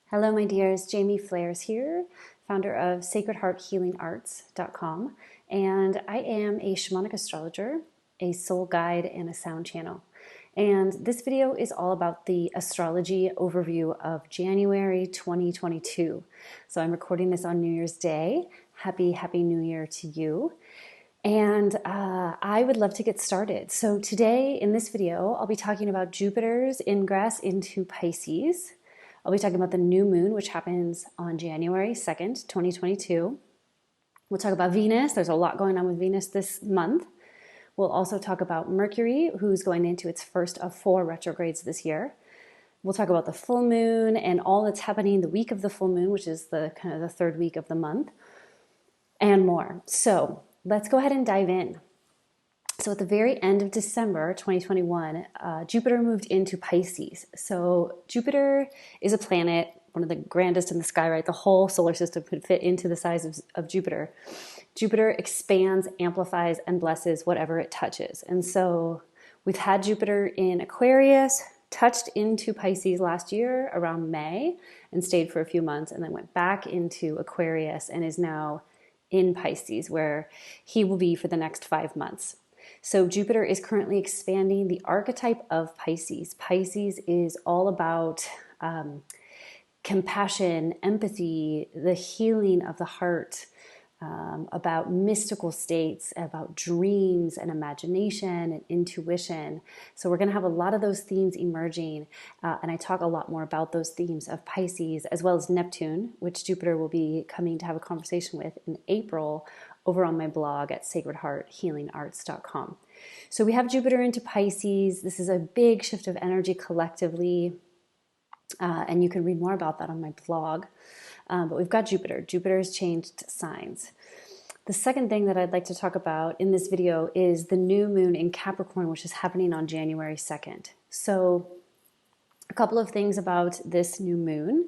Hello, my dears. Jaime Fleres here, founder of sacredhearthealingarts.com, and I am a shamanic astrologer, a soul guide, and a sound channel. And this video is all about the astrology overview of January 2022. So I'm recording this on New Year's Day. Happy New Year to you. And I would love to get started. So today in this video, I'll be talking about Jupiter's ingress into Pisces. I'll be talking about the new moon, which happens on January 2nd, 2022. We'll talk about Venus. There's a lot going on with Venus this month. We'll also talk about Mercury, who's going into its first of 4 retrogrades this year. We'll talk about the full moon and all that's happening the week of the full moon, which is the kind of the third week of the month, and more. So let's go ahead and dive in. So at the very end of December 2021, Jupiter moved into Pisces. So Jupiter is a planet, one of the grandest in the sky, right? The whole solar system could fit into the size of Jupiter. Jupiter expands, amplifies, and blesses whatever it touches. And so we've had Jupiter in Aquarius, touched into Pisces last year around May, and stayed for a few months, and then went back into Aquarius and is now in Pisces, where he will be for the next 5 months. So Jupiter is currently expanding the archetype of Pisces. Pisces is all about compassion, empathy, the healing of the heart, about mystical states, about dreams and imagination and intuition. So we're going to have a lot of those themes emerging, and I talk a lot more about those themes of Pisces, as well as Neptune, which Jupiter will be coming to have a conversation with in April over on my blog at sacredhearthealingarts.com. So we have Jupiter into Pisces. This is a big shift of energy collectively, and you can read more about that on my blog. But we've got Jupiter. Jupiter has changed signs. The second thing that I'd like to talk about in this video is the new moon in Capricorn, which is happening on January 2nd. So a couple of things about this new moon.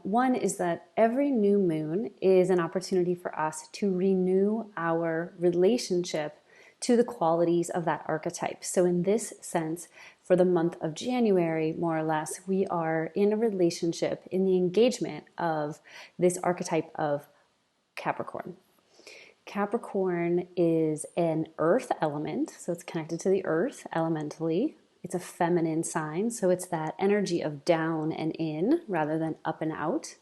One is that every new moon is an opportunity for us to renew our relationship to the qualities of that archetype. So in this sense, for the month of January, more or less, we are in a relationship, in the engagement of this archetype of Capricorn. Capricorn is an earth element, so it's connected to the earth elementally. It's a feminine sign, so it's that energy of down and in rather than up and out.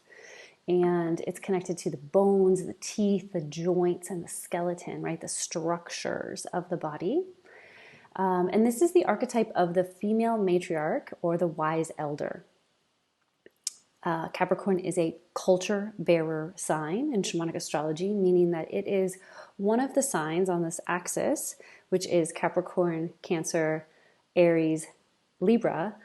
And it's connected to the bones, the teeth, the joints, and the skeleton, right? The structures of the body. And this is the archetype of the female matriarch or the wise elder. Capricorn is a culture bearer sign in shamanic astrology, meaning that it is one of the signs on this axis, which is Capricorn, Cancer, Aries, Libra,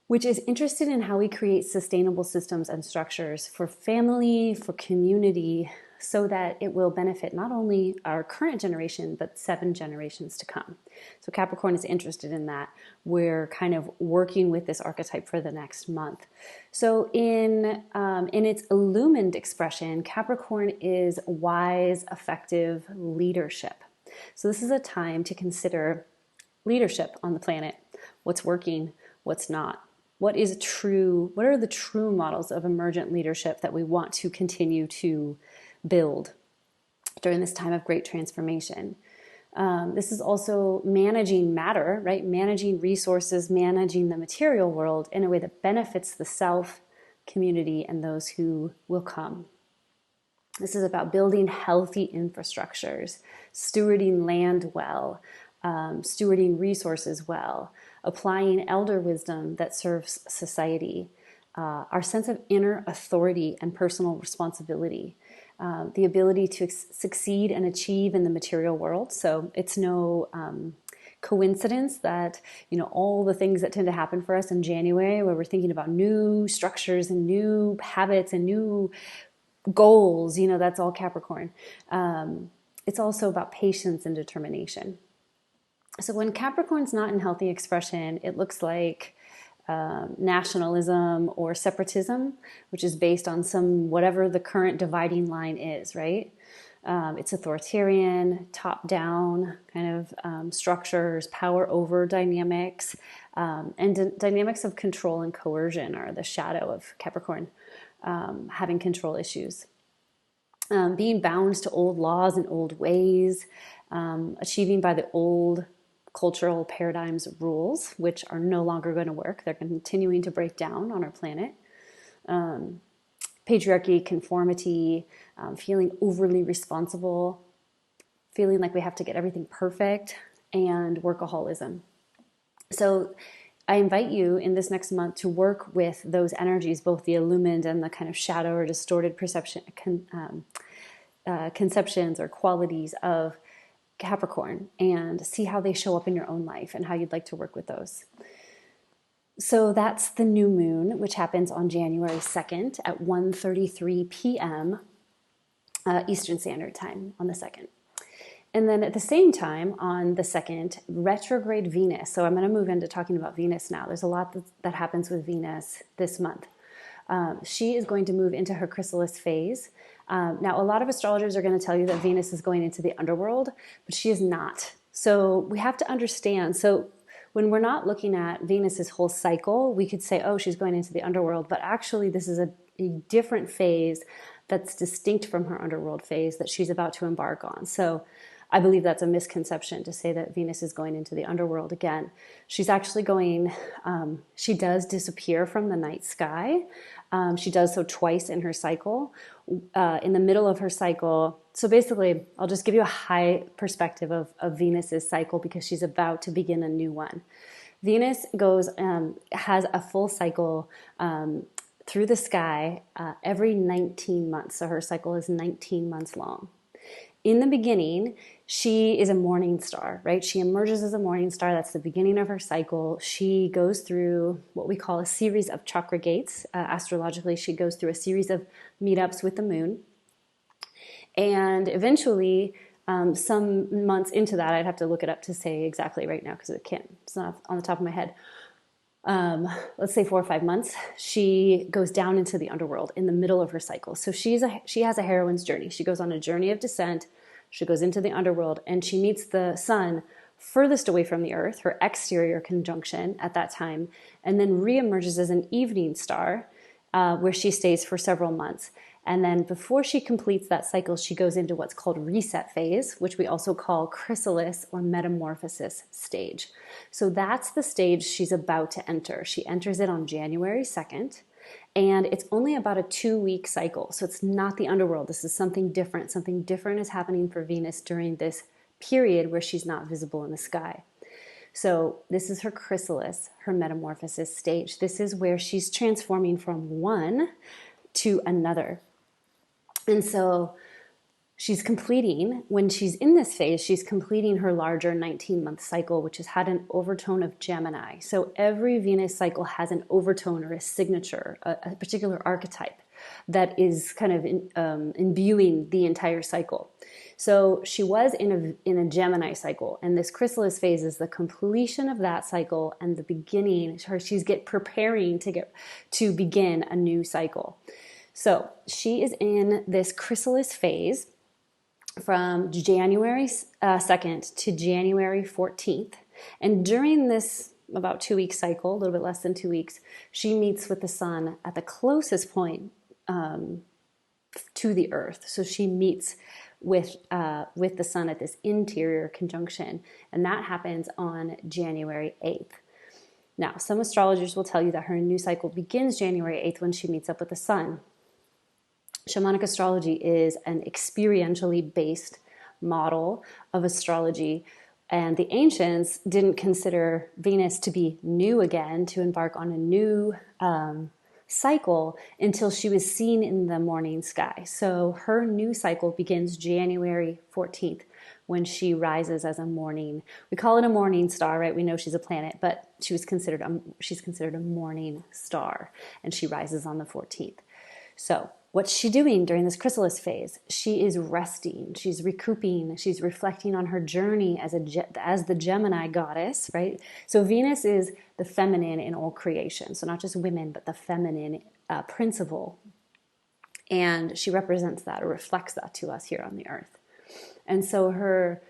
which is interested in how we create sustainable systems and structures for family, for community, so that it will benefit not only our current generation, but 7 generations to come. So Capricorn is interested in that. We're kind of working with this archetype for the next month. So in its illumined expression, Capricorn is wise, effective leadership. So this is a time to consider leadership on the planet. What's working, what's not. What are the true models of emergent leadership that we want to continue to build during this time of great transformation? This is also managing matter, right? Managing resources, managing the material world in a way that benefits the self, community, and those who will come. This is about building healthy infrastructures, stewarding land well, stewarding resources well, applying elder wisdom that serves society, our sense of inner authority and personal responsibility, the ability to succeed and achieve in the material world. So it's no coincidence that, all the things that tend to happen for us in January, where we're thinking about new structures and new habits and new goals, that's all Capricorn. It's also about patience and determination. So when Capricorn's not in healthy expression, it looks like nationalism or separatism, which is based on whatever the current dividing line is, right? It's authoritarian, top-down kind of structures, power over dynamics, And dynamics of control and coercion are the shadow of Capricorn, having control issues. Being bound to old laws and old ways, achieving by the old cultural paradigms rules, which are no longer going to work. They're continuing to break down on our planet. Patriarchy, conformity, feeling overly responsible, feeling like we have to get everything perfect, and workaholism. So I invite you in this next month to work with those energies, both the illumined and the kind of shadow or distorted conceptions or qualities of Capricorn, and see how they show up in your own life and how you'd like to work with those. So that's the new moon, which happens on January 2nd at 1:33 p.m. Eastern Standard Time on the 2nd. And then at the same time, on the 2nd, retrograde Venus. So I'm going to move into talking about Venus now. There's a lot that happens with Venus this month. She is going to move into her Chrysalis phase. Now, a lot of astrologers are going to tell you that Venus is going into the underworld, but she is not. So we have to understand. So when we're not looking at Venus's whole cycle, we could say, oh, she's going into the underworld. But actually, this is a different phase that's distinct from her underworld phase that she's about to embark on. So I believe that's a misconception to say that Venus is going into the underworld again. She's actually going, she does disappear from the night sky. She does so twice in her cycle. In the middle of her cycle, so basically, I'll just give you a high perspective of Venus's cycle because she's about to begin a new one. Venus goes, has a full cycle through the sky every 19 months. So her cycle is 19 months long. In the beginning, she is a morning star, right? She emerges as a morning star. That's the beginning of her cycle. She goes through what we call a series of chakra gates. Astrologically, she goes through a series of meetups with the moon. And eventually, some months into that, I'd have to look it up to say exactly right now because it's not on the top of my head. Let's say 4 or 5 months, she goes down into the underworld in the middle of her cycle. So she has a heroine's journey. She goes on a journey of descent. She goes into the underworld and she meets the sun furthest away from the earth, her exterior conjunction at that time, and then reemerges as an evening star where she stays for several months. And then before she completes that cycle, she goes into what's called reset phase, which we also call chrysalis or metamorphosis stage. So that's the stage she's about to enter. She enters it on January 2nd, and it's only about a 2-week cycle. So it's not the underworld. This is something different. Something different is happening for Venus during this period where she's not visible in the sky. So this is her chrysalis, her metamorphosis stage. This is where she's transforming from one to another. And so she's completing, when she's in this phase, she's completing her larger 19-month cycle, which has had an overtone of Gemini. So every Venus cycle has an overtone or a signature, a particular archetype that is kind of imbuing the entire cycle. So she was in a Gemini cycle, and this chrysalis phase is the completion of that cycle and the beginning. She's preparing to begin a new cycle. So she is in this chrysalis phase from January 2nd to January 14th. And during this about 2-week cycle, a little bit less than 2 weeks, she meets with the sun at the closest point to the earth. So she meets with the sun at this interior conjunction. And that happens on January 8th. Now, some astrologers will tell you that her new cycle begins January 8th when she meets up with the sun. Shamanic astrology is an experientially based model of astrology, and the ancients didn't consider Venus to be new again, to embark on a new cycle until she was seen in the morning sky. So her new cycle begins January 14th when she rises as a morning. We call it a morning star, right? We know she's a planet, but she's considered a morning star, and she rises on the 14th. So what's she doing during this chrysalis phase? She is resting, she's recouping, she's reflecting on her journey as the Gemini goddess, right? So Venus is the feminine in all creation. So not just women, but the feminine principle. And she represents that or reflects that to us here on the earth. And so her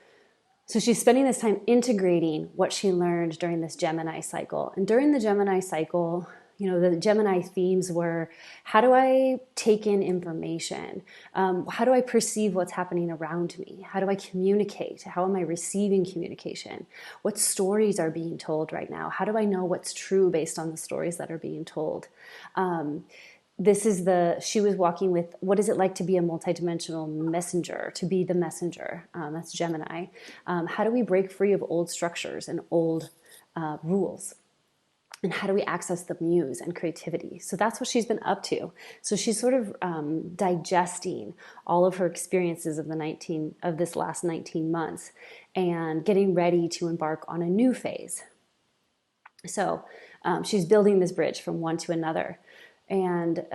So she's spending this time integrating what she learned during this Gemini cycle. And during the Gemini cycle, the Gemini themes were, how do I take in information? How do I perceive what's happening around me? How do I communicate? How am I receiving communication? What stories are being told right now? How do I know what's true based on the stories that are being told? She was walking with, what is it like to be a multidimensional messenger, to be the messenger? That's Gemini. How do we break free of old structures and old rules? And how do we access the muse and creativity? So that's what she's been up to. So she's sort of digesting all of her experiences of this last 19 months and getting ready to embark on a new phase. So she's building this bridge from one to another. And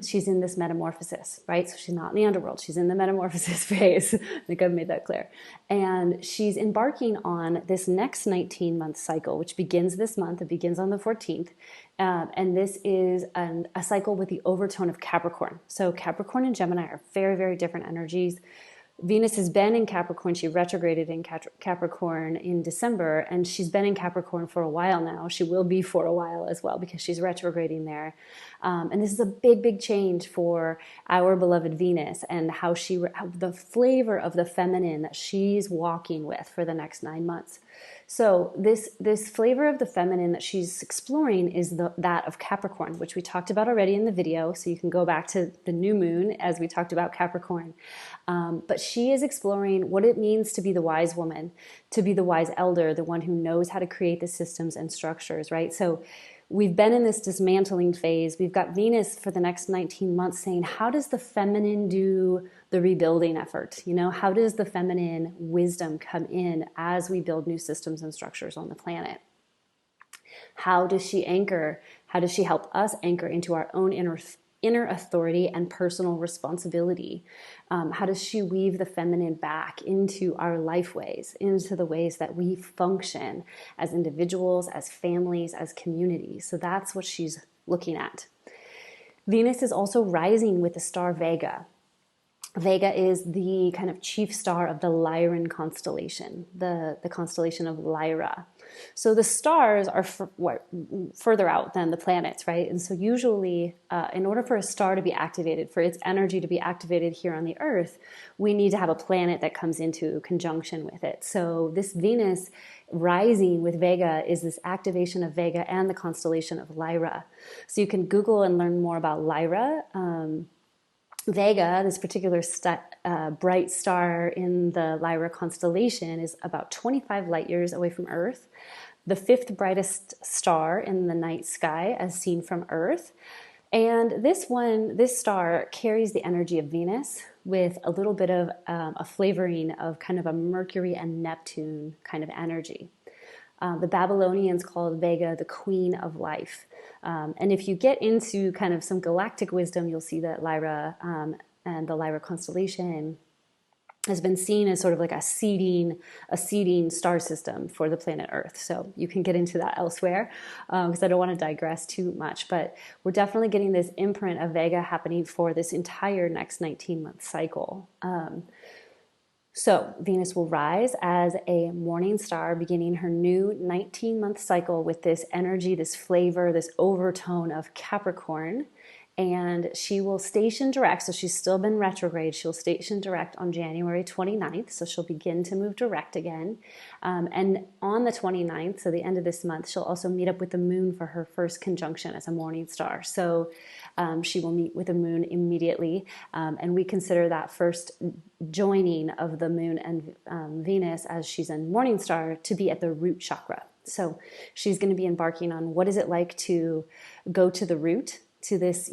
she's in this metamorphosis, right? So she's not in the underworld. She's in the metamorphosis phase. I think I've made that clear. And she's embarking on this next 19-month cycle, which begins this month. It begins on the 14th. And this is a cycle with the overtone of Capricorn. So Capricorn and Gemini are very, very different energies. Venus has been in Capricorn. She retrograded in Capricorn in December, and she's been in Capricorn for a while now. She will be for a while as well because she's retrograding there. And this is a big, big change for our beloved Venus and how the flavor of the feminine that she's walking with for the next 9 months. So this flavor of the feminine that she's exploring is that of Capricorn, which we talked about already in the video. So you can go back to the new moon as we talked about Capricorn. But she is exploring what it means to be the wise woman, to be the wise elder, the one who knows how to create the systems and structures, right? So we've been in this dismantling phase. We've got Venus for the next 19 months saying, how does the feminine do the rebuilding effort? How does the feminine wisdom come in as we build new systems and structures on the planet? How does she anchor? How does she help us anchor into our own inner authority and personal responsibility? How does she weave the feminine back into our life ways, into the ways that we function as individuals, as families, as communities? So that's what she's looking at. Venus is also rising with the star Vega. Vega is the kind of chief star of the Lyran constellation, the constellation of Lyra. So the stars are further out than the planets, right? And so usually, in order for a star to be activated, for its energy to be activated here on the Earth, we need to have a planet that comes into conjunction with it. So this Venus rising with Vega is this activation of Vega and the constellation of Lyra. So you can Google and learn more about Lyra. Vega, this particular bright star in the Lyra constellation, is about 25 light years away from Earth, the fifth brightest star in the night sky as seen from Earth. And this star carries the energy of Venus with a little bit of a flavoring of kind of a Mercury and Neptune kind of energy. The Babylonians called Vega the queen of life. And if you get into kind of some galactic wisdom, you'll see that Lyra and the Lyra constellation has been seen as sort of like a seeding star system for the planet Earth. So you can get into that elsewhere because I don't want to digress too much. But we're definitely getting this imprint of Vega happening for this entire next 19-month cycle. So Venus will rise as a morning star beginning her new 19-month cycle with this energy, this flavor, this overtone of Capricorn. And she will station direct, so she's still been retrograde. She'll station direct on January 29th, so she'll begin to move direct again. And on the 29th, so the end of this month, she'll also meet up with the moon for her first conjunction as a morning star. So she will meet with the moon immediately, and we consider that first joining of the moon and Venus as she's in morning star to be at the root chakra. So she's going to be embarking on what is it like to go to the root, to this,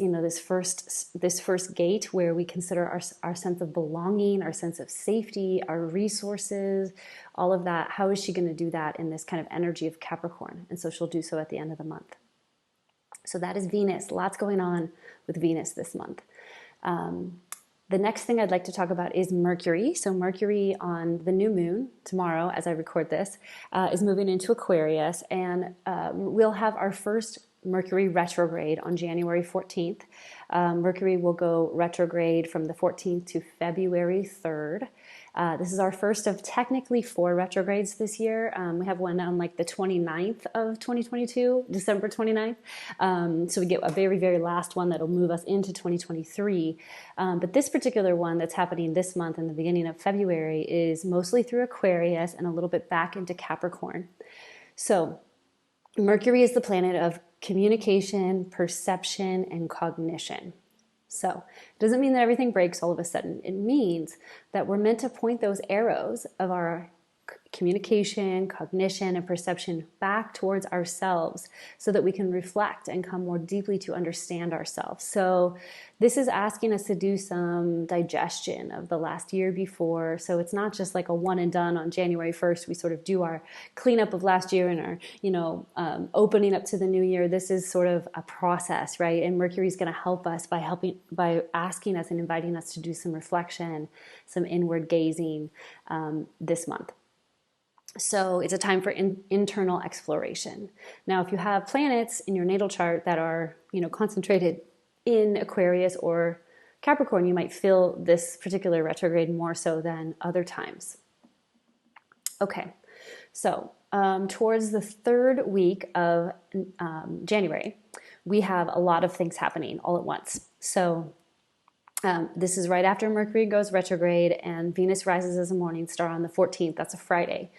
this first gate where we consider our sense of belonging, our sense of safety, our resources, all of that. How is she going to do that in this kind of energy of Capricorn? And so she'll do so at the end of the month. So that is Venus. Lots going on with Venus this month. The next thing I'd like to talk about is Mercury. So Mercury on the new moon tomorrow, as I record this, is moving into Aquarius, and we'll have our first Mercury retrograde on January 14th. Mercury will go retrograde from the 14th to February 3rd. This is our first of technically 4 retrogrades this year. We have one on like the 29th of 2022, December 29th. So we get a very, very last one that'll move us into 2023. But this particular one that's happening this month in the beginning of February is mostly through Aquarius and a little bit back into Capricorn. So Mercury is the planet of communication, perception, and cognition. So it doesn't mean that everything breaks all of a sudden. It means that we're meant to point those arrows of our communication, cognition, and perception back towards ourselves so that we can reflect and come more deeply to understand ourselves. So this is asking us to do some digestion of the last year before. So it's not just like a one and done on January 1st. We sort of do our cleanup of last year and our, opening up to the new year. This is sort of a process, right? And Mercury is going to help us by asking us and inviting us to do some reflection, some inward gazing this month. So it's a time for internal exploration. Now, if you have planets in your natal chart that are, concentrated in Aquarius or Capricorn, you might feel this particular retrograde more so than other times. Okay, so towards the 3rd week of January, we have a lot of things happening all at once. So this is right after Mercury goes retrograde and Venus rises as a morning star on the 14th. That's a Friday.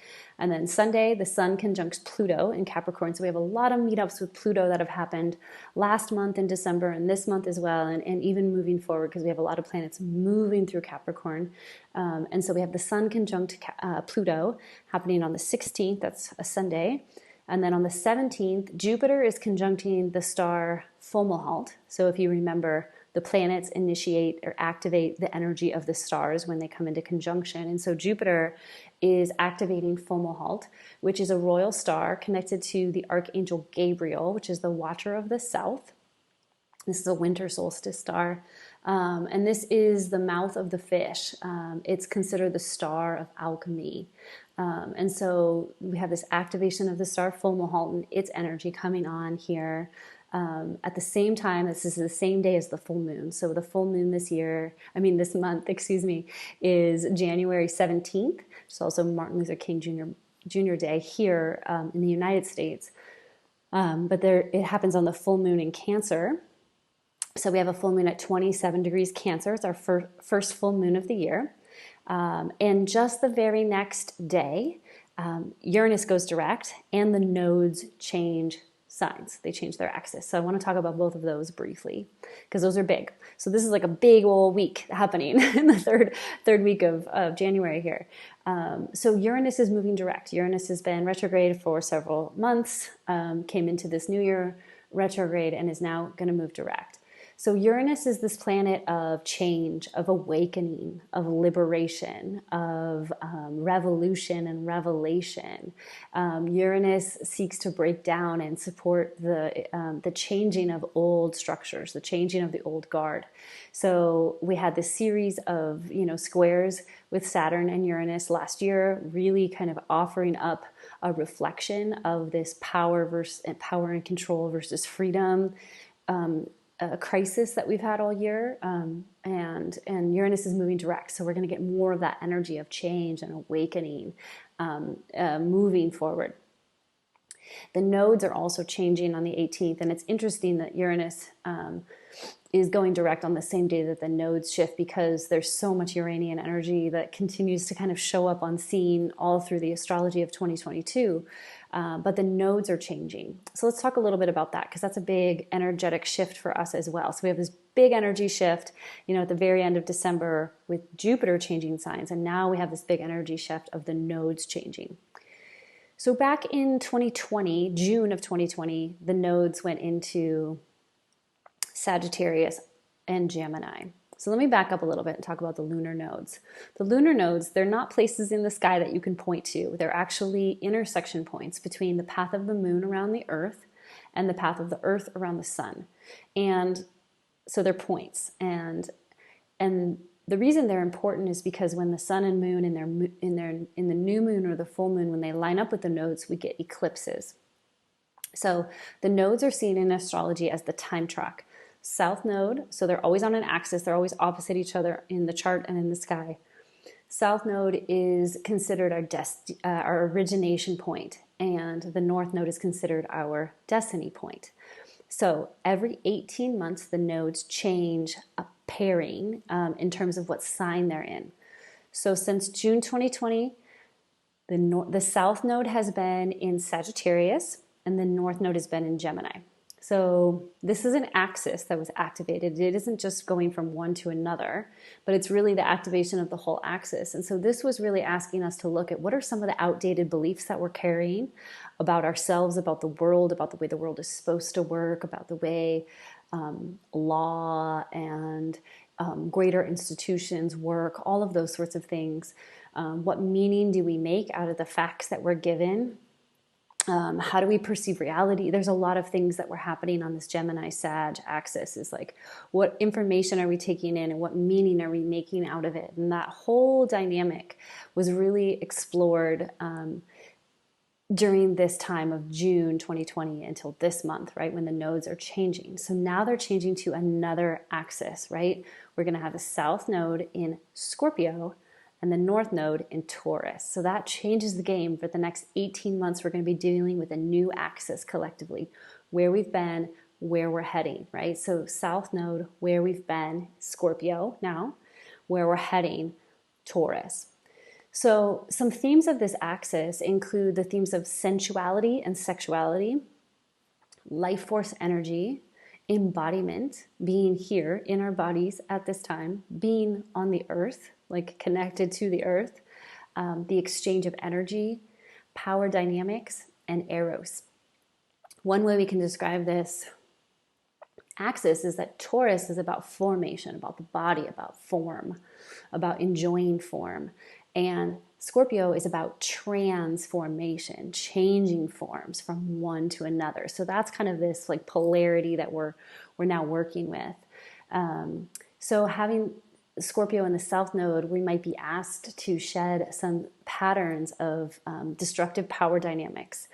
And then Sunday, the Sun conjuncts Pluto in Capricorn. So we have a lot of meetups with Pluto that have happened last month in December and this month as well, and even moving forward because we have a lot of planets moving through Capricorn. And so we have the Sun conjunct Pluto happening on the 16th. That's a Sunday. And then on the 17th, Jupiter is conjuncting the star Fomalhaut. So if you remember, the planets initiate or activate the energy of the stars when they come into conjunction. And so Jupiter is activating Fomalhaut, which is a royal star connected to the Archangel Gabriel, which is the watcher of the south. This is a winter solstice star. And this is the mouth of the fish. It's considered the star of alchemy. And so we have this activation of the star Fomalhaut and its energy coming on here. At the same time, this is the same day as the full moon. So the full moon this month, is January 17th. It's also Martin Luther King Jr. Day here in the United States. But it happens on the full moon in Cancer. So we have a full moon at 27 degrees Cancer. It's our first full moon of the year. And just the very next day, Uranus goes direct and the nodes change signs. They change their axis. So I want to talk about both of those briefly because those are big. So this is like a big old week happening in the third week of January here. So Uranus is moving direct. Uranus has been retrograde for several months, came into this new year retrograde and is now going to move direct. So Uranus is this planet of change, of awakening, of liberation, of revolution and revelation. Uranus seeks to break down and support the changing of old structures, the changing of the old guard. So we had this series of squares with Saturn and Uranus last year, really kind of offering up a reflection of this power and control versus freedom. A crisis that we've had all year, and Uranus is moving direct, so we're going to get more of that energy of change and awakening moving forward. The nodes are also changing on the 18th, and it's interesting that Uranus is going direct on the same day that the nodes shift because there's so much Uranian energy that continues to kind of show up on scene all through the astrology of 2022. But the nodes are changing. So let's talk a little bit about that because that's a big energetic shift for us as well. So we have this big energy shift, at the very end of December with Jupiter changing signs. And now we have this big energy shift of the nodes changing. So back in 2020, June of 2020, the nodes went into Sagittarius and Gemini. So let me back up a little bit and talk about the lunar nodes. The lunar nodes, they're not places in the sky that you can point to. They're actually intersection points between the path of the moon around the earth and the path of the earth around the sun. And so they're points. And the reason they're important is because when the sun and moon in the new moon or the full moon, when they line up with the nodes, we get eclipses. So the nodes are seen in astrology as the time track. South node, so they're always on an axis, they're always opposite each other in the chart and in the sky. South Node is considered our origination point, and the North Node is considered our destiny point. So every 18 months, the nodes change a pairing in terms of what sign they're in. So since June 2020, the South Node has been in Sagittarius, and the North Node has been in Gemini. So this is an axis that was activated. It isn't just going from one to another, but it's really the activation of the whole axis. And so this was really asking us to look at what are some of the outdated beliefs that we're carrying about ourselves, about the world, about the way the world is supposed to work, about the way law and greater institutions work, all of those sorts of things. What meaning do we make out of the facts that we're given? How do we perceive reality? There's a lot of things that were happening on this Gemini-Sag axis. Is like, what information are we taking in and what meaning are we making out of it? And that whole dynamic was really explored during this time of June 2020 until this month, right, when the nodes are changing. So now they're changing to another axis, right? We're going to have the South Node in Scorpio and the North Node in Taurus. So that changes the game. For the next 18 months, we're going to be dealing with a new axis collectively, where we've been, where we're heading, right? So South Node, where we've been, Scorpio now, where we're heading, Taurus. So some themes of this axis include the themes of sensuality and sexuality, life force energy, embodiment, being here in our bodies at this time, being on the earth, like connected to the earth, the exchange of energy, power dynamics, and eros. One way we can describe this axis is that Taurus is about formation, about the body, about form, about enjoying form. And Scorpio is about transformation, changing forms from one to another. So that's kind of this like polarity that we're now working with. So having Scorpio in the South Node, we might be asked to shed some patterns of destructive power dynamics,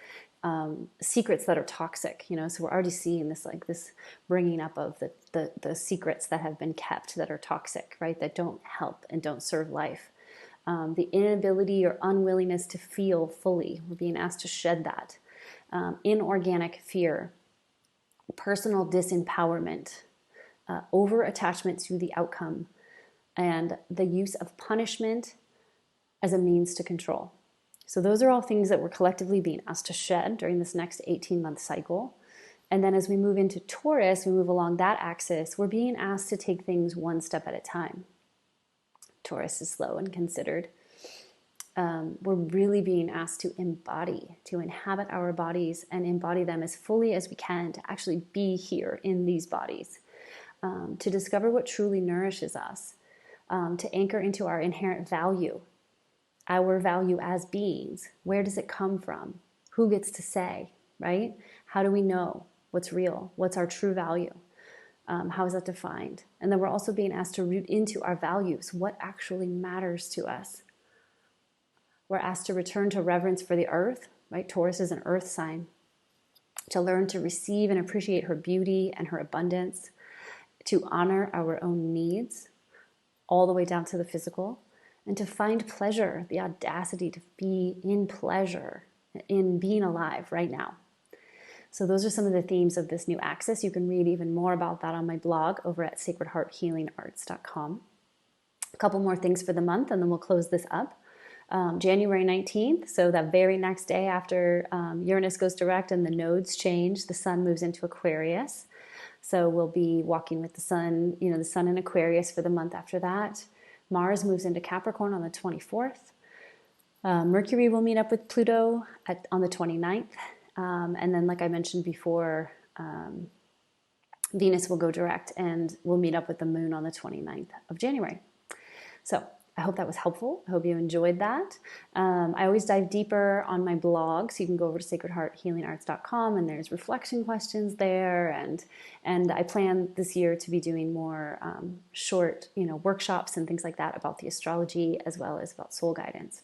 secrets that are toxic. So we're already seeing this bringing up of the secrets that have been kept that are toxic, right? That don't help and don't serve life. The inability or unwillingness to feel fully. We're being asked to shed that. Inorganic fear, personal disempowerment, over-attachment to the outcome, and the use of punishment as a means to control. So those are all things that we're collectively being asked to shed during this next 18-month cycle. And then as we move into Taurus, we move along that axis, we're being asked to take things one step at a time. Taurus is slow and considered. We're really being asked to embody, to inhabit our bodies and embody them as fully as we can, to actually be here in these bodies, to discover what truly nourishes us, to anchor into our inherent value, our value as beings. Where does it come from? Who gets to say, right? How do we know what's real? What's our true value? How is that defined? And then we're also being asked to root into our values. What actually matters to us? We're asked to return to reverence for the earth, right? Taurus is an earth sign. To learn to receive and appreciate her beauty and her abundance. To honor our own needs, all the way down to the physical. And to find pleasure, the audacity to be in pleasure, in being alive right now. So those are some of the themes of this new axis. You can read even more about that on my blog over at sacredhearthealingarts.com. A couple more things for the month, and then we'll close this up. January 19th, so that very next day after Uranus goes direct and the nodes change, the sun moves into Aquarius. So we'll be walking with the sun in Aquarius for the month after that. Mars moves into Capricorn on the 24th. Mercury will meet up with Pluto on the 29th. And then, like I mentioned before, Venus will go direct and we'll meet up with the moon on the 29th of January. So I hope that was helpful. I hope you enjoyed that. I always dive deeper on my blog, so you can go over to sacredhearthealingarts.com, and there's reflection questions there. And I plan this year to be doing more short, workshops and things like that about the astrology, as well as about soul guidance,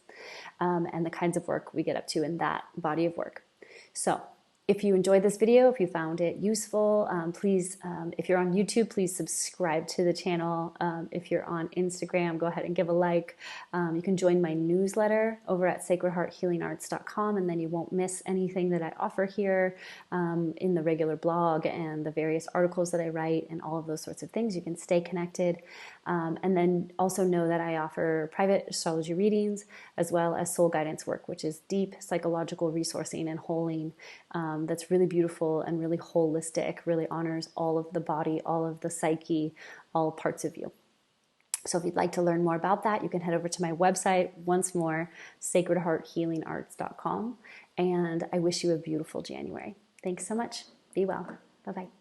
and the kinds of work we get up to in that body of work. So If you enjoyed this video, if you found it useful, please, if you're on YouTube, please subscribe to the channel. If you're on Instagram, go ahead and give a like. You can join my newsletter over at sacredhearthealingarts.com, and then you won't miss anything that I offer here in the regular blog and the various articles that I write and all of those sorts of things. You can stay connected. And then also know that I offer private astrology readings as well as soul guidance work, which is deep psychological resourcing and holding. That's really beautiful and really holistic, really honors all of the body, all of the psyche, all parts of you. So if you'd like to learn more about that, you can head over to my website, once more, sacredhearthealingarts.com. And I wish you a beautiful January. Thanks so much. Be well. Bye-bye.